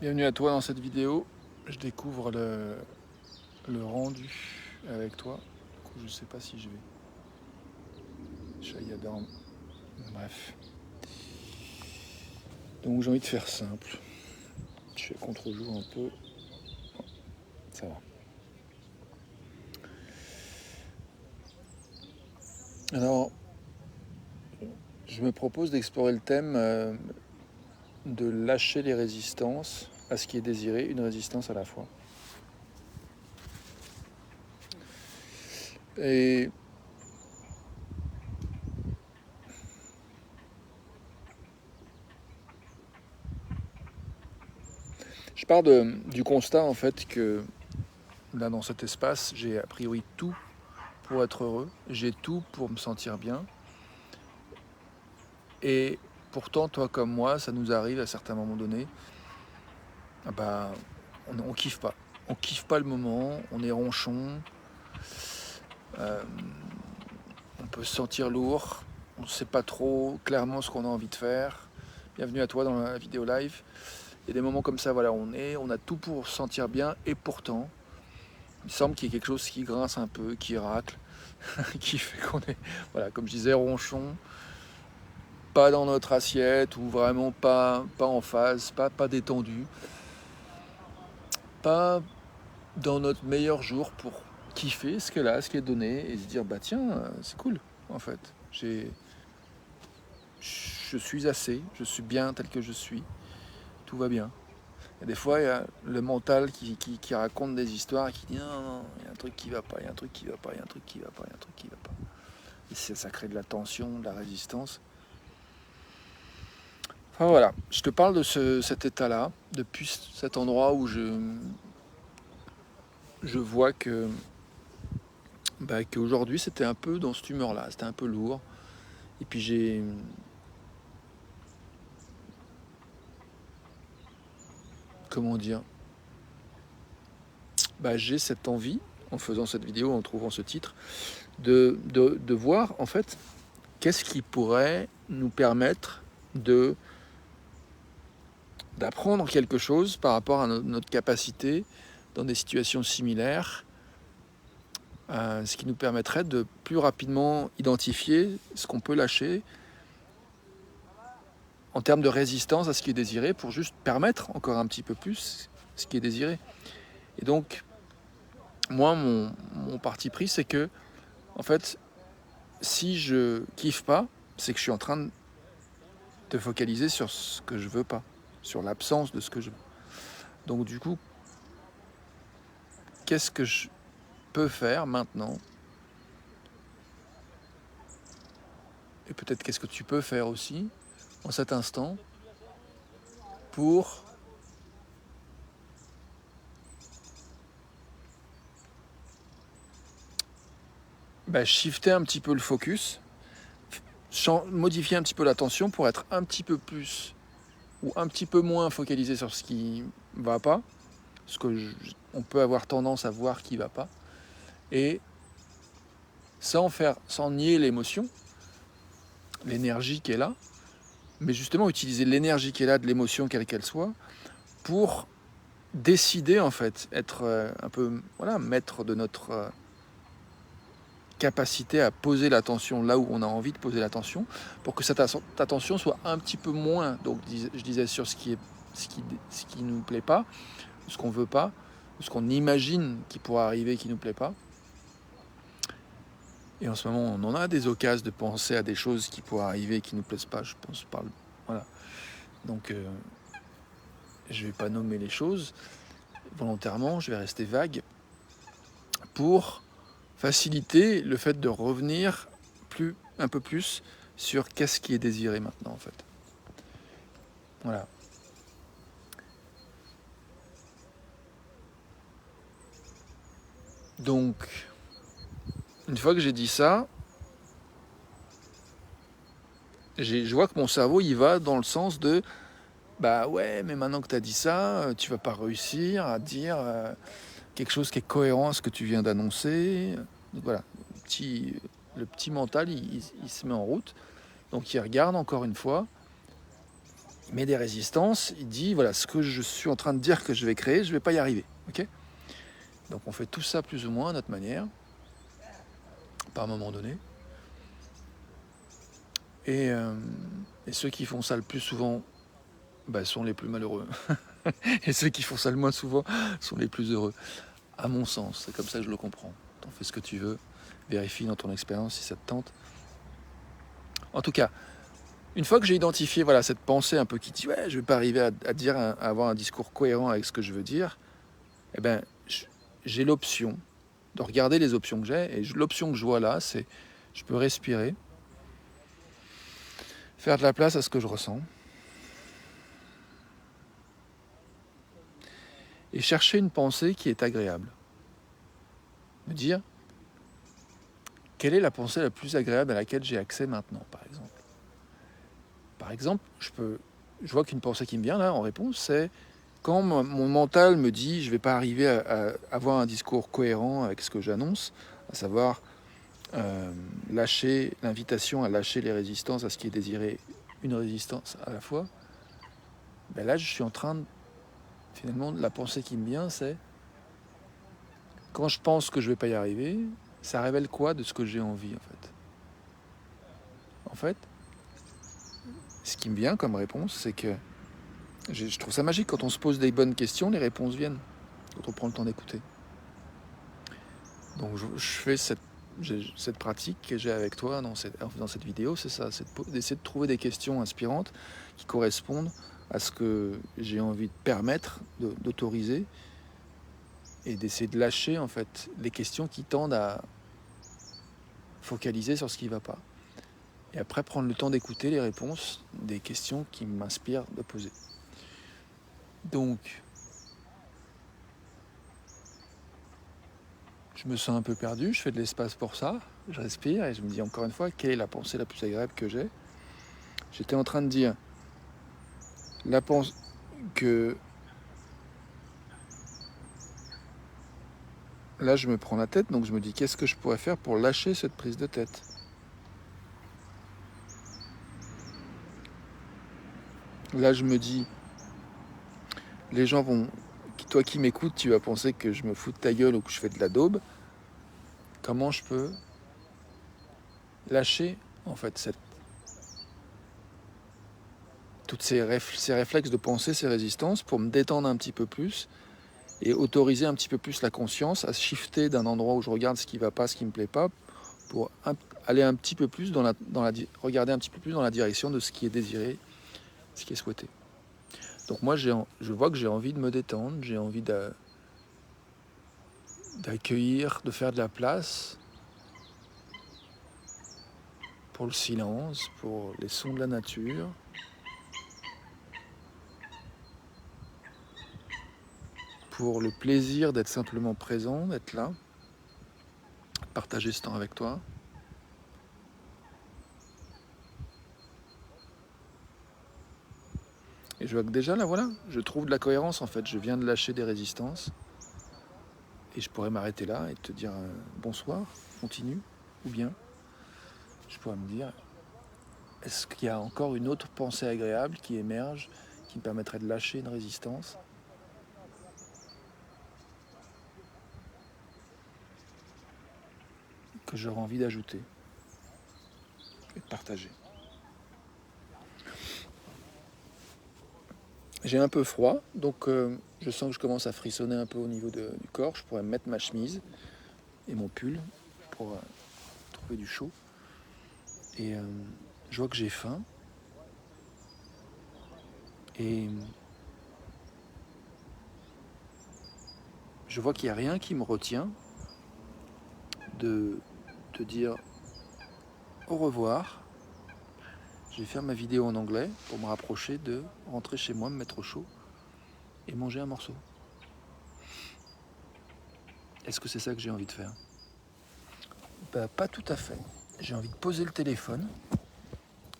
Bienvenue à toi dans cette vidéo. Je découvre le rendu avec toi. Du coup, je sais pas si je vais. Shayadam. Bref. Donc j'ai envie de faire simple. Je fais contre-jour un peu. Ça va. Alors, je me propose d'explorer le thème de lâcher les résistances à ce qui est désiré, une résistance à la fois. Et je pars du constat en fait que là dans cet espace, j'ai a priori tout pour être heureux, j'ai tout pour me sentir bien. Et pourtant, toi comme moi, ça nous arrive à certains moments donnés, ah bah, on kiffe pas. On kiffe pas le moment, on est ronchon, euh, on peut se sentir lourd, on ne sait pas trop clairement ce qu'on a envie de faire. Bienvenue à toi dans la vidéo live. Il y a des moments comme ça, voilà, on a tout pour se sentir bien et pourtant, il semble qu'il y ait quelque chose qui grince un peu, qui racle, qui fait qu'on est, voilà, comme je disais, ronchon, pas dans notre assiette ou vraiment pas en phase, pas détendu, pas dans notre meilleur jour pour kiffer ce qu'elle a, ce qui est donné et se dire bah tiens, c'est cool en fait. Je suis assez, je suis bien tel que je suis, tout va bien. Et des fois, il y a le mental qui raconte des histoires et qui dit non, non, il y a un truc qui va pas, il y a un truc qui va pas, il y a un truc qui va pas, il y a un truc qui va pas. Et ça crée de la tension, de la résistance. Enfin voilà, je te parle de cet état-là, depuis cet endroit où je vois que qu'aujourd'hui c'était un peu dans cette humeur-là, c'était un peu lourd. Et puis comment dire, j'ai cette envie, en faisant cette vidéo, en trouvant ce titre, de voir en fait qu'est-ce qui pourrait nous permettre d'apprendre quelque chose par rapport à notre capacité dans des situations similaires, ce qui nous permettrait de plus rapidement identifier ce qu'on peut lâcher en termes de résistance à ce qui est désiré pour juste permettre encore un petit peu plus ce qui est désiré. Et donc, moi, mon parti pris, c'est que, en fait, si je kiffe pas, c'est que je suis en train de te focaliser sur ce que je veux pas, sur l'absence de ce que je veux. Donc, du coup, qu'est-ce que je peux faire maintenant? Et peut-être qu'est-ce que tu peux faire aussi, en cet instant, pour shifter un petit peu le focus, modifier un petit peu l'attention pour être un petit peu plus ou un petit peu moins focalisé sur ce qui va pas, ce que on peut avoir tendance à voir qui va pas, et sans nier l'émotion, l'énergie qui est là, mais justement utiliser l'énergie qui est là, de l'émotion quelle qu'elle soit, pour décider en fait, être un peu maître de notre capacité à poser l'attention là où on a envie de poser l'attention, pour que cette attention soit un petit peu moins, donc je disais, sur ce qui nous plaît pas, ce qu'on veut pas, ce qu'on imagine qui pourra arriver qui nous plaît pas. Et en ce moment, on en a des occasions de penser à des choses qui pourraient arriver et qui nous plaisent pas, je pense. Voilà. Donc, je vais pas nommer les choses volontairement, je vais rester vague pour faciliter le fait de revenir un peu plus sur qu'est-ce qui est désiré maintenant en fait. Voilà. Donc, une fois que j'ai dit ça, je vois que mon cerveau il va dans le sens de bah ouais, mais maintenant que tu as dit ça, tu vas pas réussir à dire quelque chose qui est cohérent à ce que tu viens d'annoncer. Donc voilà, le petit mental il se met en route. Donc il regarde encore une fois met des résistances, il dit voilà, ce que je suis en train de dire que je vais créer, je ne vais pas y arriver. Okay, donc on fait tout ça plus ou moins à notre manière, par un moment donné. Et ceux qui font ça le plus souvent sont les plus malheureux. Et ceux qui font ça le moins souvent sont les plus heureux. À mon sens, c'est comme ça que je le comprends. T'en fais ce que tu veux, vérifie dans ton expérience si ça te tente. En tout cas, une fois que j'ai identifié cette pensée un peu qui dit ouais, je vais pas arriver à avoir un discours cohérent avec ce que je veux dire, j'ai l'option de regarder les options que j'ai. Et l'option que je vois là, c'est je peux respirer, faire de la place à ce que je ressens, et chercher une pensée qui est agréable. Me dire, quelle est la pensée la plus agréable à laquelle j'ai accès maintenant, par exemple. Par exemple, je vois qu'une pensée qui me vient là en réponse, c'est quand mon mental me dit je ne vais pas arriver à avoir un discours cohérent avec ce que j'annonce, à savoir lâcher l'invitation à lâcher les résistances à ce qui est désiré, une résistance à la fois. Là, je suis en train de, finalement, la pensée qui me vient, c'est quand je pense que je ne vais pas y arriver, ça révèle quoi de ce que j'ai envie, en fait. En fait, ce qui me vient comme réponse, c'est que je trouve ça magique, quand on se pose des bonnes questions, les réponses viennent, quand on prend le temps d'écouter. Donc je fais cette pratique que j'ai avec toi dans cette vidéo, c'est ça, c'est d'essayer de trouver des questions inspirantes qui correspondent à ce que j'ai envie de permettre, d'autoriser, et d'essayer de lâcher en fait les questions qui tendent à focaliser sur ce qui ne va pas. Et après prendre le temps d'écouter les réponses des questions qui m'inspirent de poser. Donc, je me sens un peu perdu, je fais de l'espace pour ça, je respire et je me dis encore une fois, quelle est la pensée la plus agréable que j'ai ? J'étais en train de dire la pensée que là je me prends la tête, donc je me dis qu'est-ce que je pourrais faire pour lâcher cette prise de tête ? Là je me dis, les gens vont, toi qui m'écoutes, tu vas penser que je me fous de ta gueule ou que je fais de la daube. Comment je peux lâcher en fait toutes ces réflexes de pensée, ces résistances, pour me détendre un petit peu plus et autoriser un petit peu plus la conscience à shifter d'un endroit où je regarde ce qui ne va pas, ce qui ne me plaît pas, pour aller un petit peu plus regarder un petit peu plus dans la direction de ce qui est désiré, ce qui est souhaité. Donc moi, je vois que j'ai envie de me détendre, j'ai envie d'accueillir, de faire de la place pour le silence, pour les sons de la nature, pour le plaisir d'être simplement présent, d'être là, partager ce temps avec toi. Et je vois que déjà là, voilà, je trouve de la cohérence en fait. Je viens de lâcher des résistances. Et je pourrais m'arrêter là et te dire bonsoir, continue. Ou bien, je pourrais me dire, est-ce qu'il y a encore une autre pensée agréable qui émerge, qui me permettrait de lâcher une résistance ? Que j'aurais envie d'ajouter et de partager. J'ai un peu froid, donc je sens que je commence à frissonner un peu au niveau du corps. Je pourrais mettre ma chemise et mon pull pour trouver du chaud. Et je vois que j'ai faim. Et je vois qu'il n'y a rien qui me retient de te dire au revoir. Je vais faire ma vidéo en anglais pour me rapprocher de rentrer chez moi, me mettre au chaud et manger un morceau. Est-ce que c'est ça que j'ai envie de faire ? Pas tout à fait. J'ai envie de poser le téléphone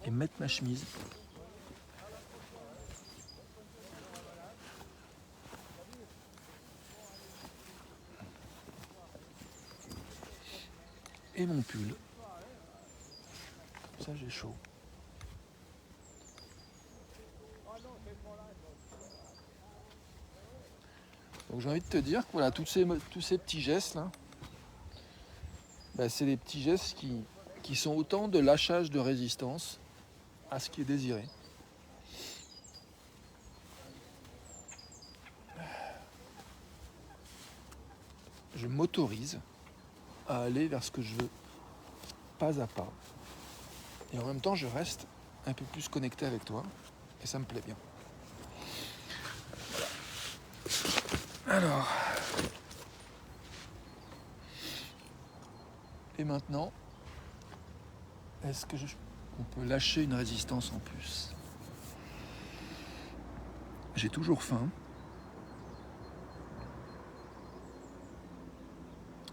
et mettre ma chemise. Et mon pull. Comme ça j'ai chaud. Donc j'ai envie de te dire que voilà, tous ces petits gestes là, bah, c'est les petits gestes qui sont autant de lâchage de résistance à ce qui est désiré. Je m'autorise à aller vers ce que je veux, pas à pas. Et en même temps, je reste un peu plus connecté avec toi, et ça me plaît bien. Alors, et maintenant, est-ce que on peut lâcher une résistance en plus? J'ai toujours faim,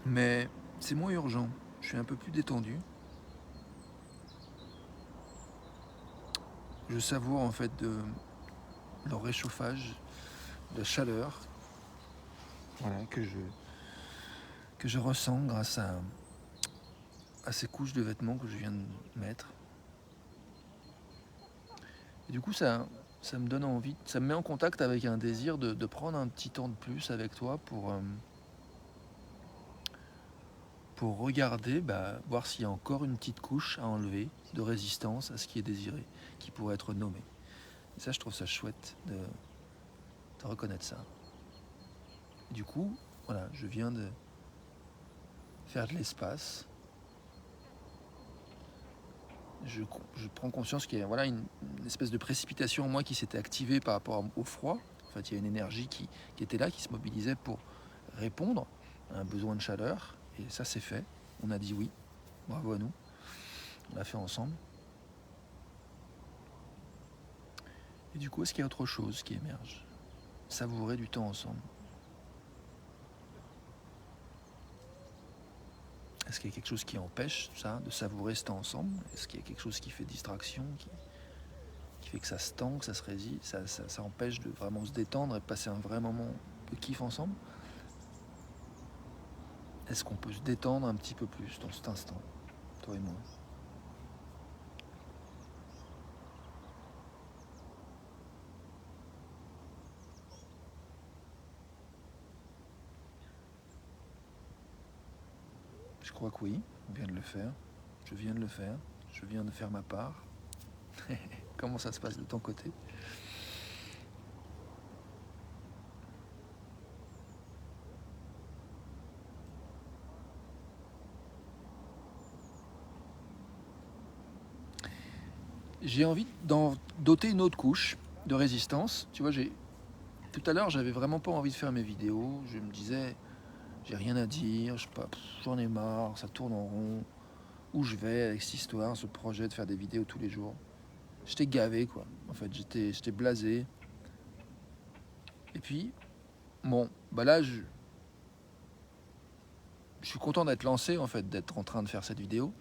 mais c'est moins urgent. Je suis un peu plus détendu. Je savoure en fait le réchauffage, de la chaleur, voilà, que je ressens grâce à ces couches de vêtements que je viens de mettre. Et du coup, ça me donne envie, ça me met en contact avec un désir de prendre un petit temps de plus avec toi pour regarder, voir s'il y a encore une petite couche à enlever de résistance à ce qui est désiré, qui pourrait être nommé. Et ça, je trouve ça chouette de reconnaître ça. Et du coup, voilà, je viens de faire de l'espace. Je prends conscience qu'il y a voilà, une espèce de précipitation en moi qui s'était activée par rapport au froid. En fait, il y a une énergie qui était là, qui se mobilisait pour répondre à un besoin de chaleur. Et ça, c'est fait. On a dit oui. Bravo à nous. On l'a fait ensemble. Et du coup, est-ce qu'il y a autre chose qui émerge? Savourer du temps ensemble. Est-ce qu'il y a quelque chose qui empêche ça, de savourer ce temps ensemble? Est-ce qu'il y a quelque chose qui fait distraction, qui fait que ça se tend, que ça se résiste, ça empêche de vraiment se détendre et de passer un vrai moment de kiff ensemble? Est-ce qu'on peut se détendre un petit peu plus dans cet instant, toi et moi? Je crois que oui, on vient de le faire. Je viens de le faire. Je viens de faire ma part. Comment ça se passe de ton côté? J'ai envie d'en doter une autre couche de résistance. Tu vois, tout à l'heure, j'avais vraiment pas envie de faire mes vidéos. Je me disais, j'ai rien à dire, je sais pas, j'en ai marre, ça tourne en rond. Où je vais avec cette histoire, ce projet de faire des vidéos tous les jours? J'étais gavé, quoi. En fait, j'étais blasé. Et puis, bon, là, je suis content d'être lancé, en fait, d'être en train de faire cette vidéo.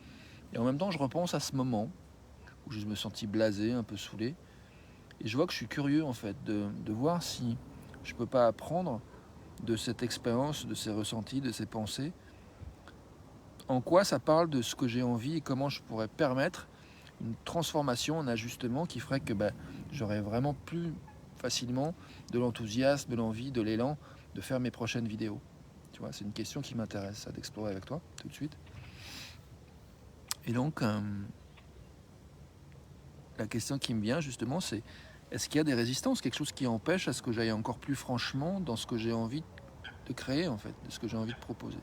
Et en même temps, je repense à ce moment où je me sentis blasé, un peu saoulé. Et je vois que je suis curieux, en fait, de voir si je peux pas apprendre de cette expérience, de ces ressentis, de ces pensées. En quoi ça parle de ce que j'ai envie et comment je pourrais permettre une transformation, un ajustement qui ferait que j'aurais vraiment plus facilement de l'enthousiasme, de l'envie, de l'élan de faire mes prochaines vidéos. Tu vois, c'est une question qui m'intéresse d'explorer avec toi tout de suite. Et donc, la question qui me vient justement, c'est est-ce qu'il y a des résistances, quelque chose qui empêche à ce que j'aille encore plus franchement dans ce que j'ai envie de créer, en fait, de ce que j'ai envie de proposer?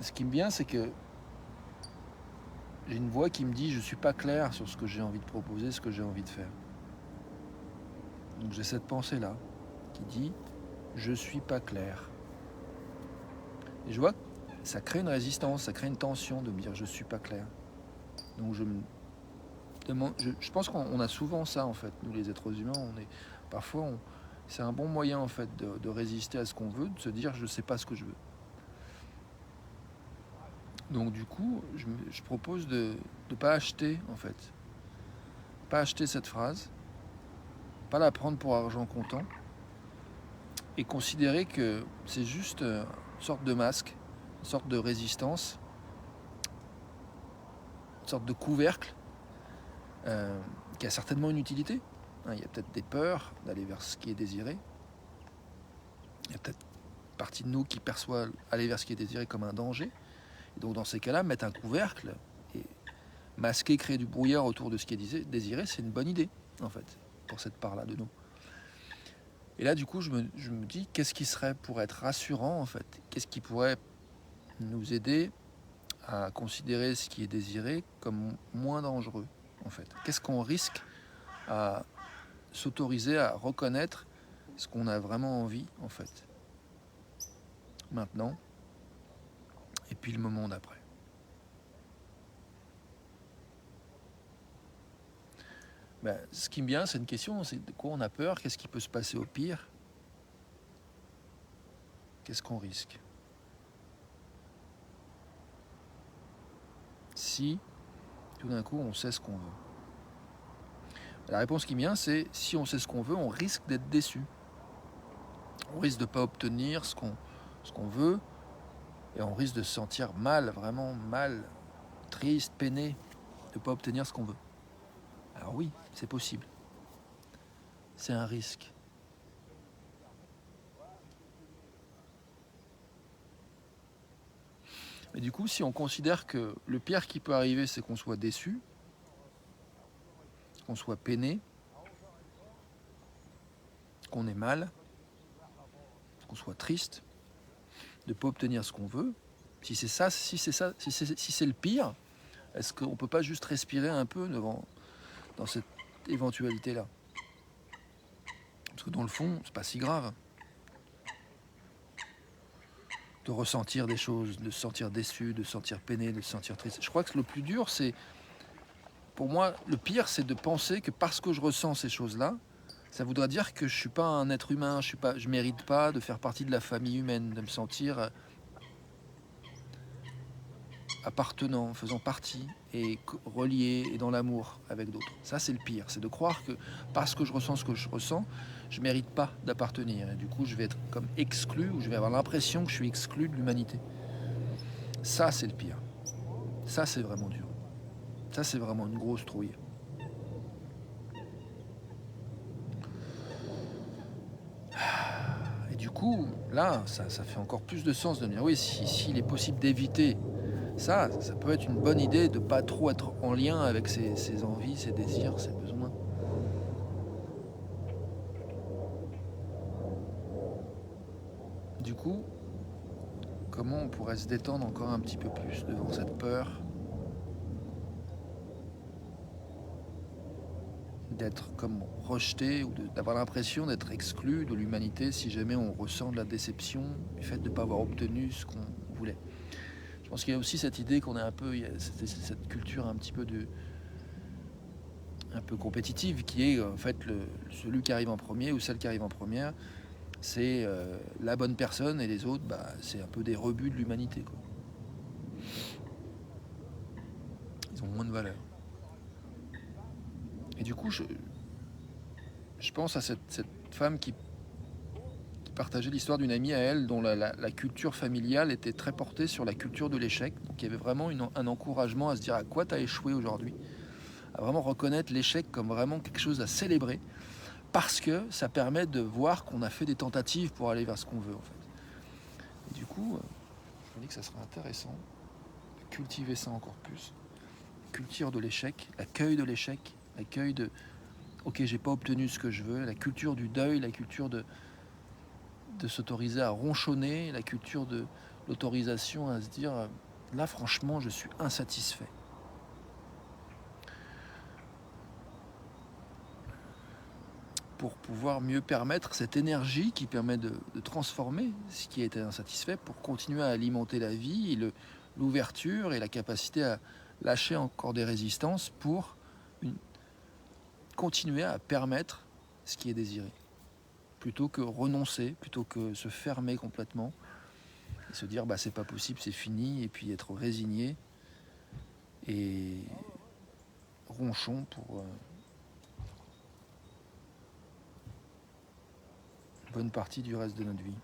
Ce qui me vient, c'est que j'ai une voix qui me dit je suis pas clair sur ce que j'ai envie de proposer, ce que j'ai envie de faire. Donc j'ai cette pensée-là qui dit je suis pas clair. Et je vois que ça crée une résistance, ça crée une tension de me dire je suis pas clair. Donc je me demande, je pense qu'on a souvent ça en fait, nous les êtres humains, c'est un bon moyen en fait de résister à ce qu'on veut, de se dire je sais pas ce que je veux. Donc du coup, je propose de pas acheter en fait, pas acheter cette phrase, pas la prendre pour argent comptant et considérer que c'est juste une sorte de masque, une sorte de résistance, une sorte de couvercle qui a certainement une utilité. Il y a peut-être des peurs d'aller vers ce qui est désiré. Il y a peut-être une partie de nous qui perçoit aller vers ce qui est désiré comme un danger. Et donc dans ces cas-là, mettre un couvercle et masquer, créer du brouillard autour de ce qui est désiré, c'est une bonne idée, en fait, pour cette part-là de nous. Et là, du coup, je me dis, qu'est-ce qui serait pour être rassurant, en fait? Qu'est-ce qui pourrait nous aider à considérer ce qui est désiré comme moins dangereux, en fait? Qu'est-ce qu'on risque à s'autoriser à reconnaître ce qu'on a vraiment envie, en fait, maintenant, et puis le moment d'après. Ben, ce qui me vient, c'est une question, c'est de quoi on a peur, qu'est-ce qui peut se passer au pire, qu'est-ce qu'on risque. Si, tout d'un coup, on sait ce qu'on veut. La réponse qui me vient, c'est si on sait ce qu'on veut, on risque d'être déçu. On risque de ne pas obtenir ce qu'on veut, et on risque de se sentir mal, vraiment mal, triste, peiné, de ne pas obtenir ce qu'on veut. Alors oui, c'est possible. C'est un risque. Mais du coup, si on considère que le pire qui peut arriver, c'est qu'on soit déçu, qu'on soit peiné, qu'on ait mal, qu'on soit triste, de ne pas obtenir ce qu'on veut, si c'est le pire, est-ce qu'on ne peut pas juste respirer un peu dans cette éventualité-là? Parce que dans le fond, c'est pas si grave de ressentir des choses, de se sentir déçu, de se sentir peiné, de se sentir triste. Je crois que le plus dur, c'est, pour moi, le pire, c'est de penser que parce que je ressens ces choses-là, ça voudrait dire que je ne suis pas un être humain, je ne mérite pas de faire partie de la famille humaine, de me sentir appartenant, faisant partie et relié et dans l'amour avec d'autres. Ça, c'est le pire, c'est de croire que parce que je ressens ce que je ressens, je ne mérite pas d'appartenir. Et du coup, je vais être comme exclu, ou je vais avoir l'impression que je suis exclu de l'humanité. Ça, c'est le pire. Ça, c'est vraiment dur. Ça, c'est vraiment une grosse trouille. Et du coup, là, ça fait encore plus de sens de me dire, oui, s'il est possible d'éviter ça peut être une bonne idée de ne pas trop être en lien avec ses envies, ses désirs, ses besoins. Du coup, comment on pourrait se détendre encore un petit peu plus devant cette peur d'être comme rejeté ou d'avoir l'impression d'être exclu de l'humanité si jamais on ressent de la déception du fait de ne pas avoir obtenu ce qu'on voulait. Je pense qu'il y a aussi cette idée qu'on est un peu, il y a cette culture un petit peu un peu compétitive qui est en fait celui qui arrive en premier ou celle qui arrive en première, c'est la bonne personne et les autres, c'est un peu des rebuts de l'humanité, quoi. Ils ont moins de valeur. Et du coup, je pense à cette femme qui partageait l'histoire d'une amie à elle dont la culture familiale était très portée sur la culture de l'échec. Donc il y avait vraiment un encouragement à se dire à quoi tu as échoué aujourd'hui, à vraiment reconnaître l'échec comme vraiment quelque chose à célébrer, parce que ça permet de voir qu'on a fait des tentatives pour aller vers ce qu'on veut, en fait. Et du coup, je me dis que ça serait intéressant de cultiver ça encore plus. Culture de l'échec, l'accueil de l'échec, l'accueil de ok, j'ai pas obtenu ce que je veux, la culture du deuil, la culture de s'autoriser à ronchonner, la culture de l'autorisation à se dire là franchement je suis insatisfait. Pour pouvoir mieux permettre cette énergie qui permet de transformer ce qui était insatisfait pour continuer à alimenter la vie et l'ouverture et la capacité à lâcher encore des résistances pour continuer à permettre ce qui est désiré. Plutôt que renoncer, plutôt que se fermer complètement et se dire c'est pas possible, c'est fini, et puis être résigné et ronchon pour une bonne partie du reste de notre vie.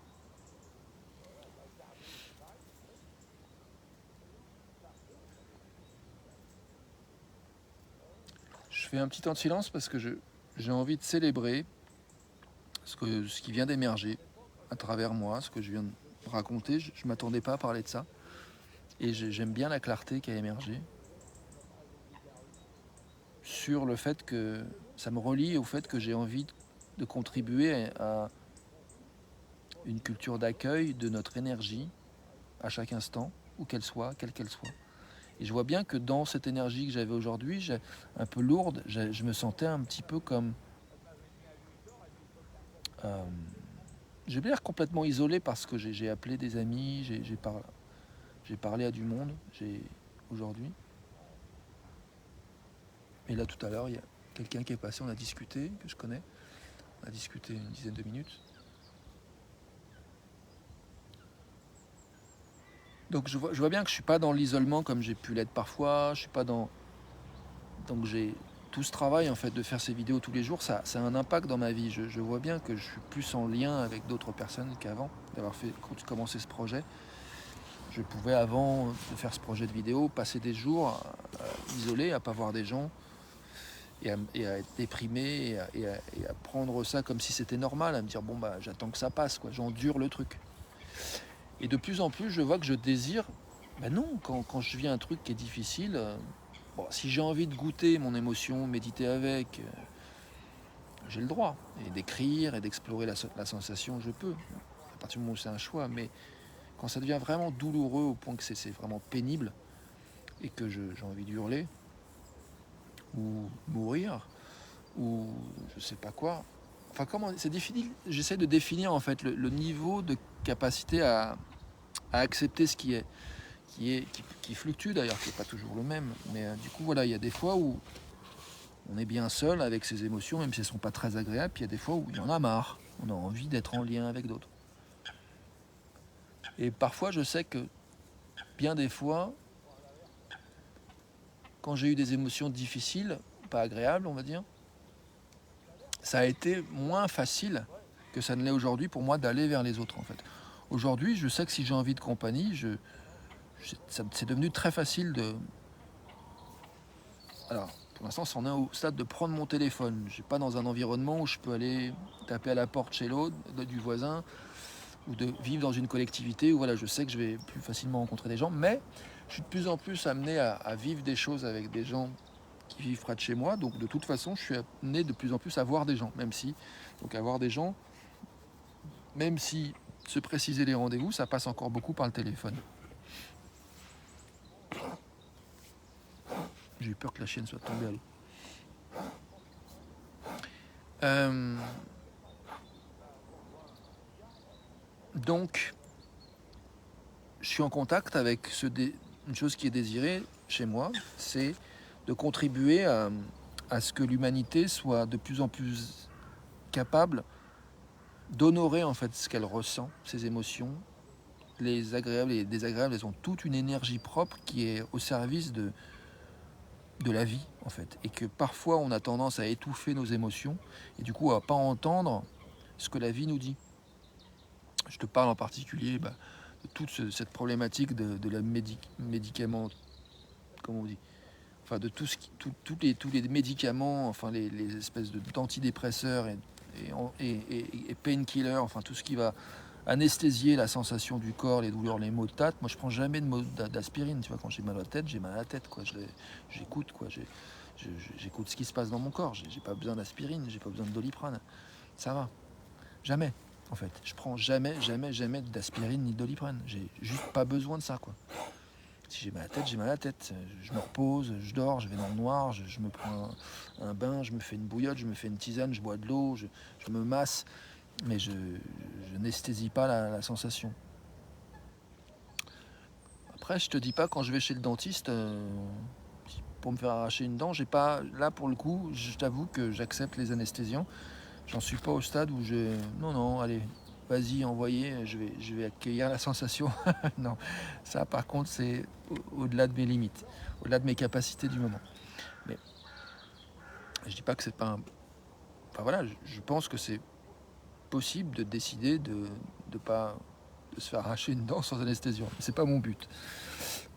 Je fais un petit temps de silence parce que j'ai envie de célébrer ce qui vient d'émerger à travers moi, ce que je viens de raconter. Je ne m'attendais pas à parler de ça. Et j'aime bien la clarté qui a émergé sur le fait que ça me relie au fait que j'ai envie de contribuer à une culture d'accueil de notre énergie à chaque instant, où qu'elle soit, quelle qu'elle soit. Et je vois bien que dans cette énergie que j'avais aujourd'hui, un peu lourde, je me sentais un petit peu comme... Euh, je vais pas dire complètement isolé parce que j'ai appelé des amis, j'ai parlé à du monde aujourd'hui. Et là tout à l'heure, il y a quelqu'un qui est passé, on a discuté, que je connais. On a discuté une dizaine de minutes. Donc je vois bien que je suis pas dans l'isolement comme j'ai pu l'être parfois. Je suis pas dans... Donc j'ai tout ce travail en fait de faire ces vidéos tous les jours, ça a un impact dans ma vie. Je vois bien que je suis plus en lien avec d'autres personnes qu'avant d'avoir commencé ce projet. Je pouvais avant de faire ce projet de vidéo passer des jours isolé, à pas voir des gens et à être déprimé et à prendre ça comme si c'était normal, à me dire bon bah j'attends que ça passe, quoi, j'endure le truc. Et de plus en plus je vois que je désire, ben non, quand je vis un truc qui est difficile, bon, si j'ai envie de goûter mon émotion, méditer avec, j'ai le droit, et d'écrire et d'explorer la sensation, je peux, à partir du moment où c'est un choix, mais quand ça devient vraiment douloureux au point que c'est vraiment pénible et que j'ai envie d'hurler ou mourir ou je sais pas quoi. Enfin, comment c'est difficile. J'essaie de définir en fait le niveau de capacité à accepter ce qui fluctue d'ailleurs, qui n'est pas toujours le même. Mais du coup, voilà, il y a des fois où on est bien seul avec ses émotions, même si elles ne sont pas très agréables. Puis il y a des fois où il y en a marre. On a envie d'être en lien avec d'autres. Et parfois, je sais que bien des fois, quand j'ai eu des émotions difficiles, pas agréables, on va dire, ça a été moins facile que ça ne l'est aujourd'hui pour moi d'aller vers les autres en fait. Aujourd'hui, je sais que si j'ai envie de compagnie, c'est devenu très facile de... Alors, pour l'instant, c'en est au stade de prendre mon téléphone. Je ne suis pas dans un environnement où je peux aller taper à la porte chez l'autre, du voisin, ou de vivre dans une collectivité où voilà, je sais que je vais plus facilement rencontrer des gens, mais je suis de plus en plus amené à vivre des choses avec des gens qui vivent près de chez moi, donc de toute façon, je suis amené de plus en plus à voir des gens, donc à voir des gens, même si se préciser les rendez-vous, ça passe encore beaucoup par le téléphone. J'ai eu peur que la chienne soit tombée à l'eau. Donc, je suis en contact avec une chose qui est désirée chez moi, c'est de contribuer à ce que l'humanité soit de plus en plus capable d'honorer en fait ce qu'elle ressent, ses émotions, les agréables et les désagréables. Elles ont toute une énergie propre qui est au service de la vie en fait, et que parfois on a tendance à étouffer nos émotions et du coup à pas entendre ce que la vie nous dit. Je te parle en particulier de toute cette problématique de la médicament, comment on dit, enfin de tout tous les médicaments, enfin les espèces d'antidépresseurs et painkillers, enfin tout ce qui va anesthésier la sensation du corps, les douleurs, les maux de tête. Moi je prends jamais d'aspirine, tu vois, quand j'ai mal à la tête, j'ai mal à la tête, quoi. J'écoute, quoi. J'écoute ce qui se passe dans mon corps, j'ai pas besoin d'aspirine, j'ai pas besoin de Doliprane, ça va, jamais. En fait, je prends jamais d'aspirine ni de Doliprane. J'ai juste pas besoin de ça, quoi. Si j'ai mal à la tête, j'ai mal à la tête. Je me repose, je dors, je vais dans le noir, je me prends un bain, je me fais une bouillotte, je me fais une tisane, je bois de l'eau, je me masse, mais je n'esthésie pas la sensation. Après, je te dis pas quand je vais chez le dentiste pour me faire arracher une dent, j'ai pas. Là, pour le coup, je t'avoue que j'accepte les anesthésiants. J'en suis pas au stade où je... Non, allez, vas-y, envoyez, je vais accueillir la sensation. Non, ça par contre, c'est au-delà de mes limites, au-delà de mes capacités du moment. Mais je dis pas que c'est pas un... Enfin voilà, je pense que c'est possible de décider de se faire arracher une dent sans anesthésie. C'est pas mon but.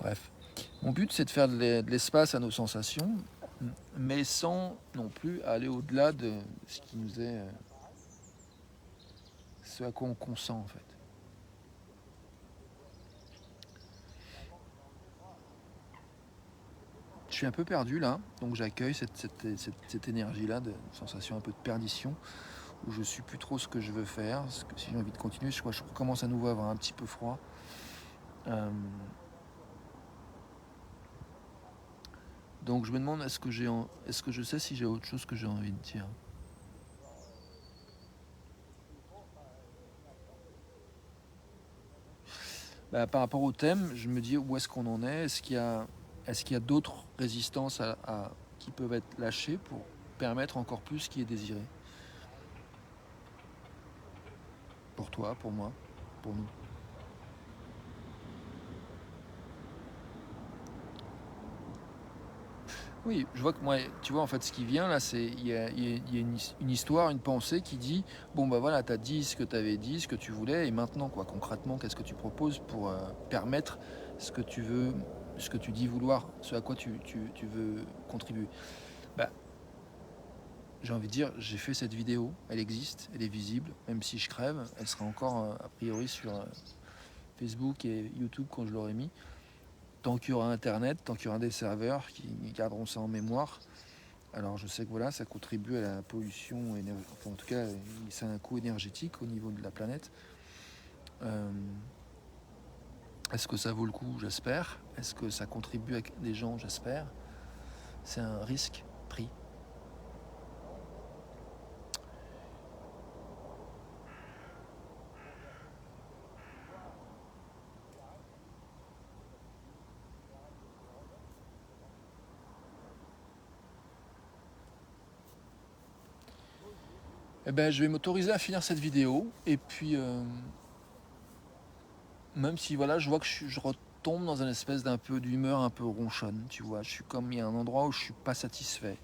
Bref, mon but c'est de faire de l'espace à nos sensations mais sans non plus aller au-delà de ce qui nous est, ce à quoi on consent en fait. Je suis un peu perdu là, donc j'accueille cette énergie-là, de sensation un peu de perdition, où je ne sais plus trop ce que je veux faire. Parce que si j'ai envie de continuer, je commence à nouveau à avoir un petit peu froid. Euh, donc je me demande, est-ce que je sais si j'ai autre chose que j'ai envie de dire. Bah, par rapport au thème, je me dis où est-ce qu'on en est. Est-ce qu'il y a d'autres résistances qui peuvent être lâchées pour permettre encore plus ce qui est désiré. Pour toi, pour moi, pour nous. Oui, je vois que moi, tu vois, en fait, ce qui vient là, c'est il y a une histoire, une pensée qui dit, bon bah voilà, t'as dit ce que t'avais dit, ce que tu voulais, et maintenant, quoi, concrètement, qu'est-ce que tu proposes pour permettre ce que tu veux, ce que tu dis vouloir, ce à quoi tu veux contribuer. Bah, j'ai envie de dire, j'ai fait cette vidéo, elle existe, elle est visible, même si je crève, elle sera encore a priori sur Facebook et YouTube quand je l'aurai mis. Tant qu'il y aura Internet, tant qu'il y aura des serveurs qui garderont ça en mémoire. Alors je sais que voilà, ça contribue à la pollution, enfin en tout cas, ça a un coût énergétique au niveau de la planète. Euh, Est-ce que ça vaut le coup? J'espère. Est-ce que ça contribue à des gens? J'espère. C'est un risque pris. Eh ben, je vais m'autoriser à finir cette vidéo. Et puis, même si voilà, je vois que je retombe dans une espèce d'un peu d'humeur un peu ronchonne, tu vois. Je suis comme, il y a un endroit où je suis pas satisfait.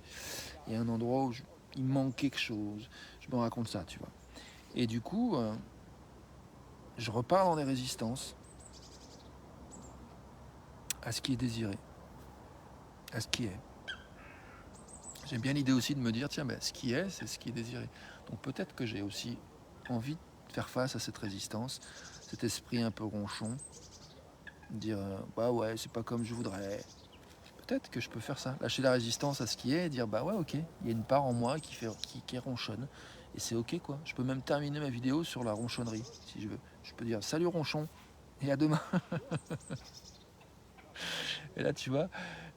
Il y a un endroit où il manque quelque chose. Je me raconte ça, tu vois. Et du coup, je repars dans des résistances à ce qui est désiré, à ce qui est. J'aime bien l'idée aussi de me dire, tiens, ben, ce qui est, c'est ce qui est désiré. Donc peut-être que j'ai aussi envie de faire face à cette résistance, cet esprit un peu ronchon, dire, bah ouais, c'est pas comme je voudrais. Peut-être que je peux faire ça, lâcher la résistance à ce qui est et dire, bah ouais, ok, il y a une part en moi qui ronchonne. Et c'est ok, quoi. Je peux même terminer ma vidéo sur la ronchonnerie, si je veux. Je peux dire, salut ronchon, et à demain. Et là, tu vois,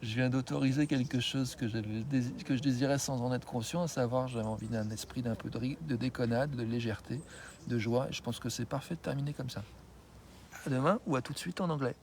je viens d'autoriser quelque chose que je désirais sans en être conscient, à savoir, j'avais envie d'un esprit d'un peu de déconnade, de légèreté, de joie. Et je pense que c'est parfait de terminer comme ça. À demain ou à tout de suite en anglais.